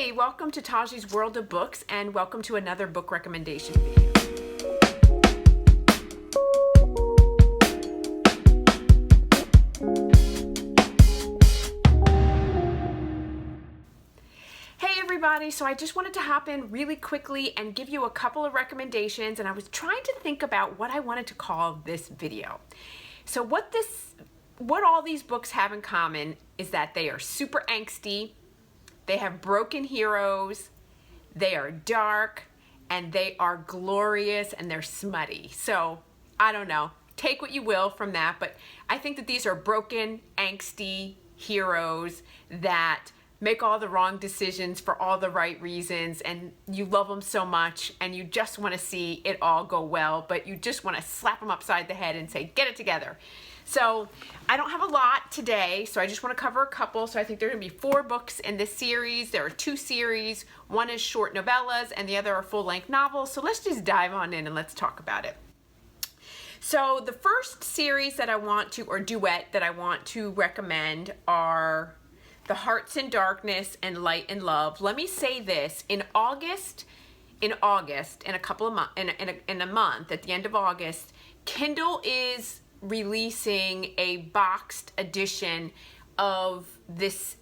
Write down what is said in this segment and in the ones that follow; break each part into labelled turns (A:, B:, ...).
A: Hey, welcome to Taji's World of Books and welcome to another book recommendation video. Hey everybody, so I just wanted to hop in really quickly and give you a couple of recommendations, and I was trying to think about what I wanted to call this video. So what all these books have in common is that they are super angsty, they have broken heroes, they are dark, and they are glorious, and they're smutty. So, I don't know, take what you will from that, but I think that these are broken, angsty heroes that make all the wrong decisions for all the right reasons, and you love them so much, and you just want to see it all go well, but you just want to slap them upside the head and say, get it together. So I don't have a lot today, so I just want to cover a couple. So I think there are going to be 4 books in this series. There are 2 series. One is short novellas and the other are full-length novels. So let's just dive on in and let's talk about it. So the first series that I want to, or duet that I want to recommend are The Hearts in Darkness and Light and Love. Let me say this, in August, in a couple of months, in a month, at the end of August, Kindle is releasing a boxed edition of this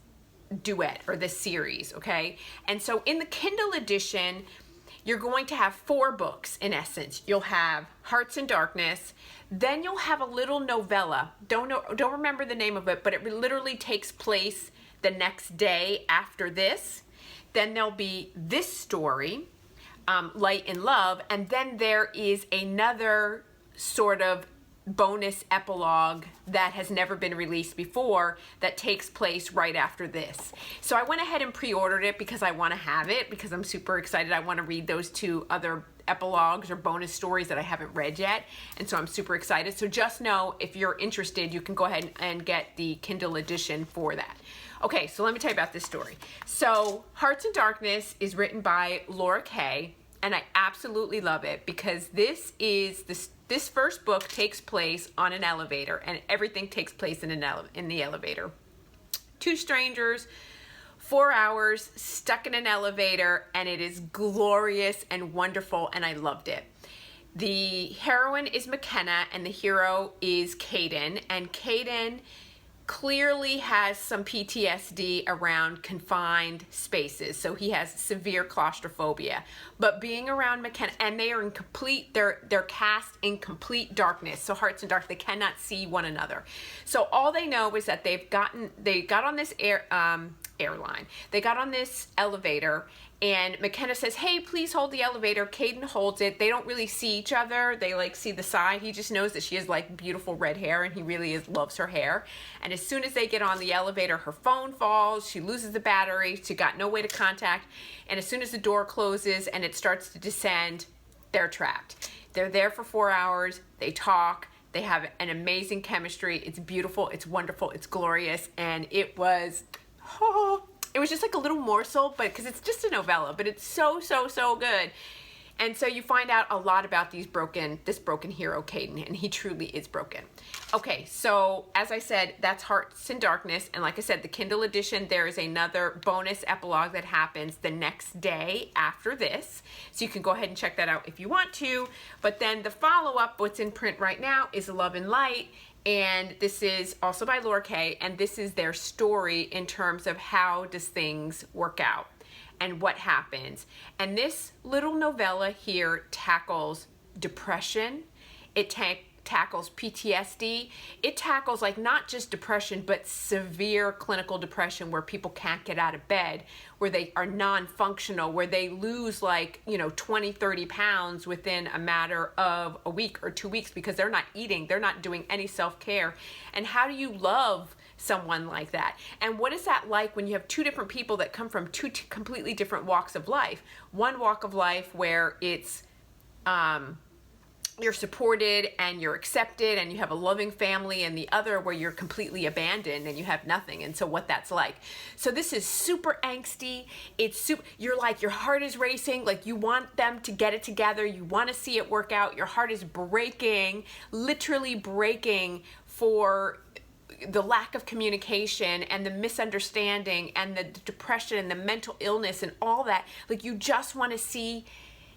A: duet or this series, okay? And so in the Kindle edition, you're going to have 4 books in essence. You'll have Hearts in Darkness, then you'll have a little novella. Don't remember the name of it, but it literally takes place the next day after this. Then there'll be this story, Light and Love, and then there is another sort of bonus epilogue that has never been released before that takes place right after this. So I went ahead and pre-ordered it because I want to have it, because I'm super excited. I want to read those 2 other epilogues or bonus stories that I haven't read yet, and so I'm super excited. So just know, if you're interested, you can go ahead and get the Kindle edition for that. Okay, so let me tell you about this story. So Hearts in Darkness is written by Kaye, and I absolutely love it because this first book takes place on an elevator, and everything takes place in the elevator. 2 strangers, 4 hours stuck in an elevator, and it is glorious and wonderful, and I loved it. The heroine is McKenna, and the hero is Caden, and Caden clearly has some PTSD around confined spaces. So he has severe claustrophobia. But being around McKenna, and they are in complete, they're cast in complete darkness. So Hearts in Dark, they cannot see one another. So all they know is that they got on this airline. They got on this elevator, and McKenna says, hey, please hold the elevator. Caden holds it. They don't really see each other. They like see the side. He just knows that she has like beautiful red hair, and he really loves her hair. And as soon as they get on the elevator, her phone falls. She loses the battery. She got no way to contact. And as soon as the door closes and it starts to descend, they're trapped. They're there for 4 hours. They talk. They have an amazing chemistry. It's beautiful. It's wonderful. It's glorious. And it was just like a little morsel, but because it's just a novella, but it's so good. And so you find out a lot about this broken hero, Caden, and he truly is broken. Okay, so as I said, that's Hearts in Darkness, and like I said, the Kindle edition, there is another bonus epilogue that happens the next day after this, so you can go ahead and check that out if you want to. But then the follow-up, what's in print right now, is Love and Light, and this is also by Kaye, and this is their story in terms of how does things work out and what happens. And this little novella here tackles depression. It tackles PTSD. It tackles like not just depression, but severe clinical depression where people can't get out of bed, where they are non-functional, where they lose 20, 30 pounds within a matter of a week or 2 weeks because they're not eating, they're not doing any self-care. And how do you love someone like that? And what is that like when you have 2 different people that come from 2 completely different walks of life? One walk of life where it's you're supported and you're accepted and you have a loving family, and the other where you're completely abandoned and you have nothing, and so what that's like. So this is super angsty. You're like, your heart is racing, like you want them to get it together, you want to see it work out, your heart is breaking, literally breaking for the lack of communication and the misunderstanding and the depression and the mental illness and all that. Like, you just want to see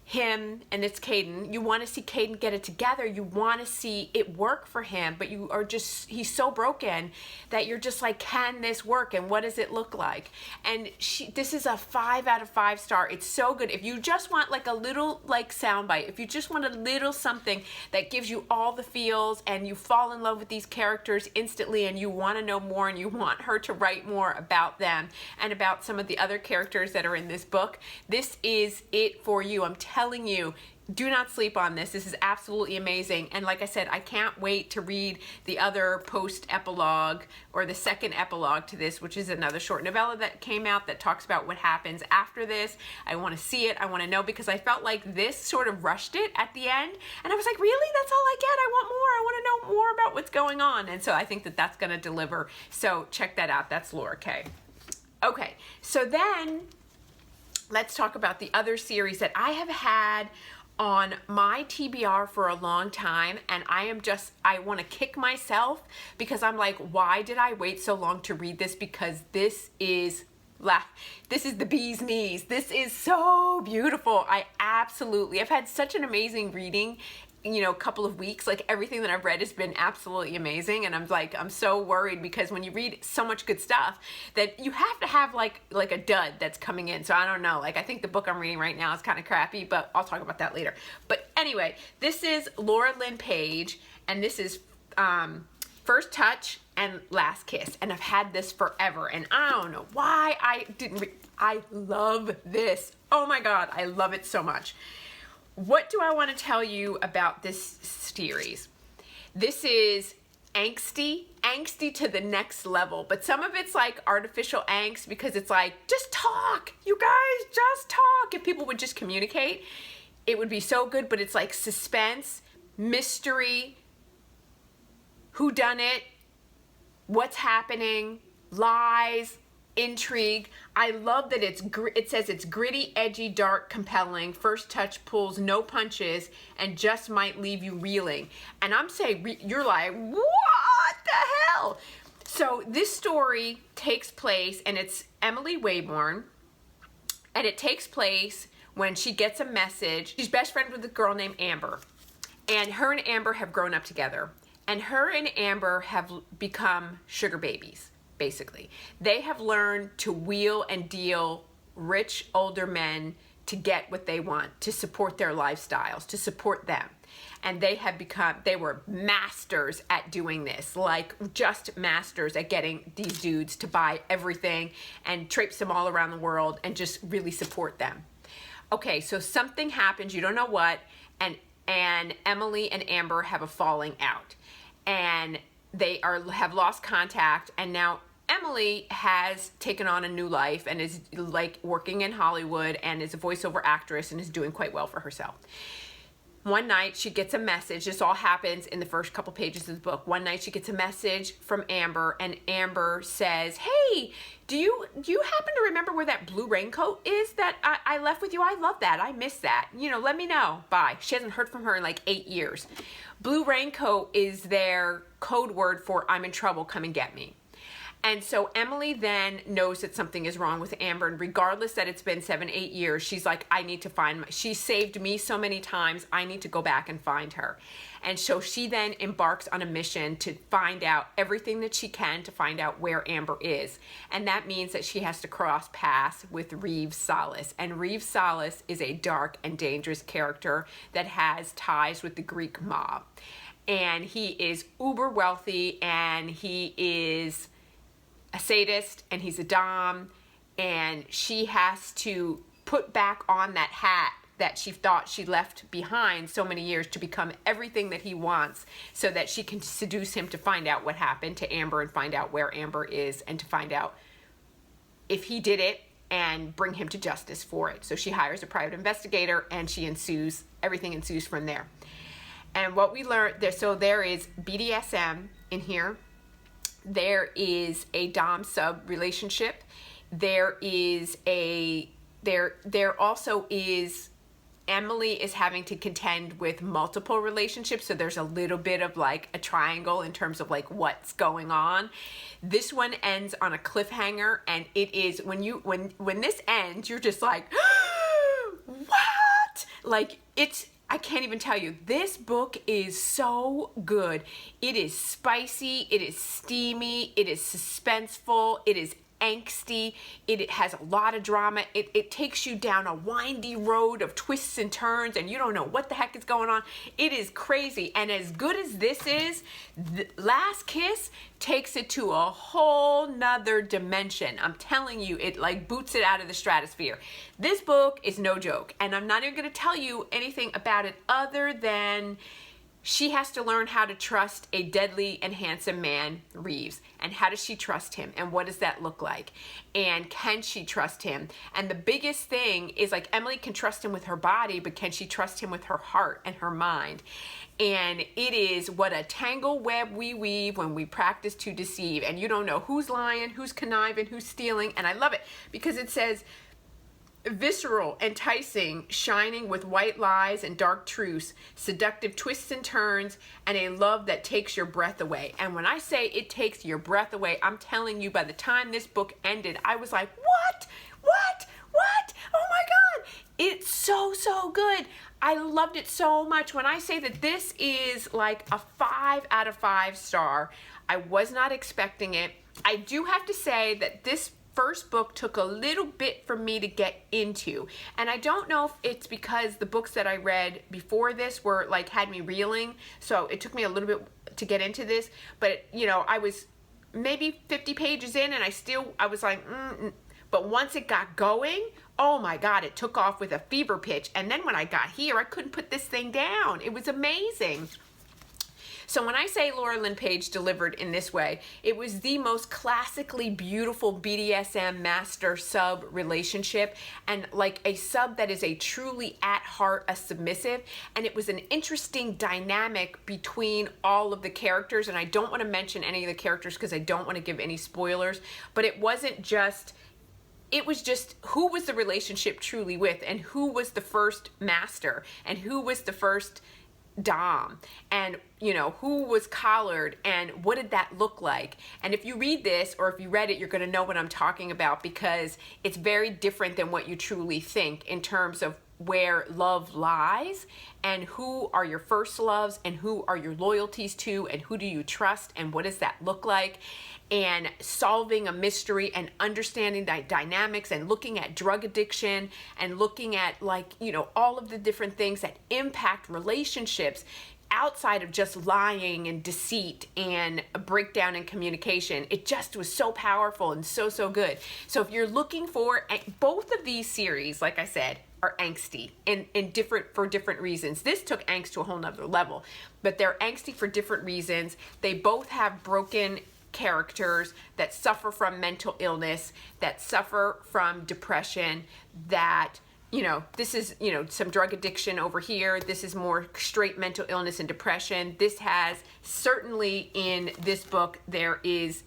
A: him, and it's Caden, you want to see Caden get it together. You want to see it work for him, but you are just, he's so broken that you're just like, can this work, and what does it look like? And this is a 5 out of 5 star. It's so good. If you just want like a little like soundbite, if you just want a little something that gives you all the feels and you fall in love with these characters instantly and you want to know more and you want her to write more about them and about some of the other characters that are in this book, this is it for you. I'm telling you, do not sleep on this. This is absolutely amazing. And like I said, I can't wait to read the other post-epilogue, or the second epilogue to this, which is another short novella that came out that talks about what happens after this. I want to see it. I want to know, because I felt like this sort of rushed it at the end. And I was like, really? That's all I get? I want more. I want to know more about what's going on. And so I think that that's going to deliver. So check that out. That's Laura Kaye. Okay, so then let's talk about the other series that I have had on my TBR for a long time, and I want to kick myself because I'm like, why did I wait so long to read this? Because this is the bee's knees. This is so beautiful. I've had such an amazing reading, couple of weeks. Like, everything that I've read has been absolutely amazing, and I'm so worried, because when you read so much good stuff, that you have to have like a dud that's coming in. So I don't know, like, I think the book I'm reading right now is kind of crappy, but I'll talk about that later. But anyway, this is Laurelin Paige, and this is First Touch and Last Kiss, and I've had this forever, and I don't know why I didn't I love this. Oh my god, I love it so much. What do I want to tell you about this series? This is angsty to the next level, but some of it's like artificial angst, because it's like, just talk, you guys, just talk. If people would just communicate, it would be so good. But it's like suspense, mystery, whodunit, what's happening, lies, intrigue. I love that it says it's gritty, edgy, dark, compelling. First Touch pulls no punches and just might leave you reeling. And I'm saying, you're like, what the hell? So this story takes place, and it's Emily Wayborn, and it takes place when she gets a message. She's best friend with a girl named Amber, and her and Amber have grown up together, and her and Amber have become sugar babies. Basically, they have learned to wheel and deal rich older men to get what they want, to support their lifestyles, to support them. And they were masters at doing this, like just masters at getting these dudes to buy everything and traipse them all around the world and just really support them. Okay, so something happens, you don't know what, and Emily and Amber have a falling out. And they have lost contact, and now Emily has taken on a new life and is like working in Hollywood and is a voiceover actress and is doing quite well for herself. One night she gets a message. This all happens in the first couple pages of the book. One night she gets a message from Amber, and Amber says, hey, do you happen to remember where that blue raincoat is that I left with you? I love that. I miss that. Let me know. Bye. She hasn't heard from her in like 8 years. Blue raincoat is their code word for I'm in trouble, come and get me. And so Emily then knows that something is wrong with Amber, and regardless that it's been 7, 8 years, she's like, I need to find she saved me so many times, I need to go back and find her. And so she then embarks on a mission to find out everything that she can to find out where Amber is. And that means that she has to cross paths with Reeves Salas. And Reeves Salas is a dark and dangerous character that has ties with the Greek mob. And he is uber wealthy, and he is a sadist, and he's a dom, and she has to put back on that hat that she thought she left behind so many years to become everything that he wants, so that she can seduce him to find out what happened to Amber and find out where Amber is and to find out if he did it and bring him to justice for it. So she hires a private investigator, and everything ensues from there. And what we learned there, so there is BDSM in here. There is a dom-sub relationship. There also is Emily is having to contend with multiple relationships, so there's a little bit of like a triangle in terms of like what's going on. This one ends on a cliffhanger, and it is when this ends, you're just like, what? Like, I can't even tell you. This book is so good. It is spicy, it is steamy, it is suspenseful, it is angsty, it has a lot of drama. It takes you down a windy road of twists and turns, and you don't know what the heck is going on. It is crazy, and as good as this is, Last Kiss takes it to a whole nother dimension. I'm telling you, it like boots it out of the stratosphere. This book is no joke, and I'm not even going to tell you anything about it other than she has to learn how to trust a deadly and handsome man, Reeves. And how does she trust him? And what does that look like? And can she trust him? And the biggest thing is, like, Emily can trust him with her body, but can she trust him with her heart and her mind? And it is what a tangle web we weave when we practice to deceive. And you don't know who's lying, who's conniving, who's stealing. And I love it because it says, visceral, enticing, shining with white lies and dark truths, seductive twists and turns, and a love that takes your breath away. And when I say it takes your breath away, I'm telling you, by the time this book ended, I was like, what? Oh my God. It's so good. I loved it so much. When I say that this is like a 5 out of 5 star, I was not expecting it. I do have to say that this first book took a little bit for me to get into, and I don't know if it's because the books that I read before this were like had me reeling, so it took me a little bit to get into this. But you know, I was maybe 50 pages in, and I was like, but once it got going, oh my God, it took off with a fever pitch. And then when I got here, I couldn't put this thing down. It was amazing. So when I say Laurelin Paige delivered in this way, it was the most classically beautiful BDSM master sub relationship, and like a sub that is a truly at heart a submissive. And it was an interesting dynamic between all of the characters, and I don't want to mention any of the characters because I don't want to give any spoilers, but it was just who was the relationship truly with, and who was the first master, and who was the first dom, and you know, who was collared, and what did that look like. And if you read this, or if you read it, you're going to know what I'm talking about, because it's very different than what you truly think in terms of where love lies, and who are your first loves, and who are your loyalties to, and who do you trust, and what does that look like. And solving a mystery and understanding the dynamics, and looking at drug addiction, and looking at, like, you know, all of the different things that impact relationships outside of just lying and deceit and a breakdown in communication. It just was so powerful and so good. So if you're looking for both of these series, like I said, are angsty for different reasons. This took angst to a whole nother level, but they're angsty for different reasons. They both have broken characters that suffer from mental illness, that suffer from depression, that, you know, this is, you know, some drug addiction over here. This is more straight mental illness and depression. This has, certainly in this book, there is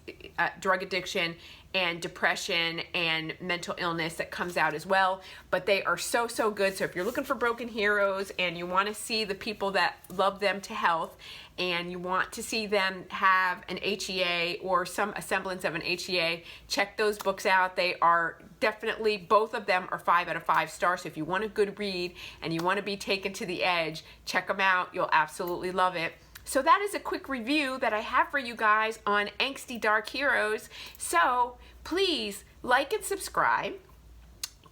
A: drug addiction and depression and mental illness that comes out as well. But they are so good. So if you're looking for broken heroes, and you want to see the people that love them to health, and you want to see them have an HEA or a semblance of an HEA, check those books out. They are definitely, both of them are 5 out of 5 stars. So if you want a good read and you want to be taken to the edge, check them out. You'll absolutely love it. So that is a quick review that I have for you guys on Angsty Dark Heroes. So please like and subscribe.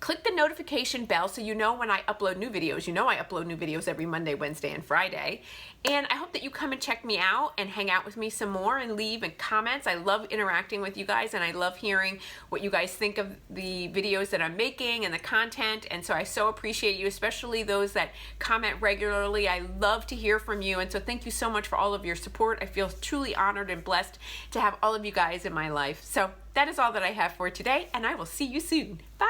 A: Click the notification bell so you know when I upload new videos. You know I upload new videos every Monday, Wednesday, and Friday. And I hope that you come and check me out and hang out with me some more and leave comments. I love interacting with you guys, and I love hearing what you guys think of the videos that I'm making and the content. And so I so appreciate you, especially those that comment regularly. I love to hear from you. And so thank you so much for all of your support. I feel truly honored and blessed to have all of you guys in my life. So that is all that I have for today, and I will see you soon. Bye!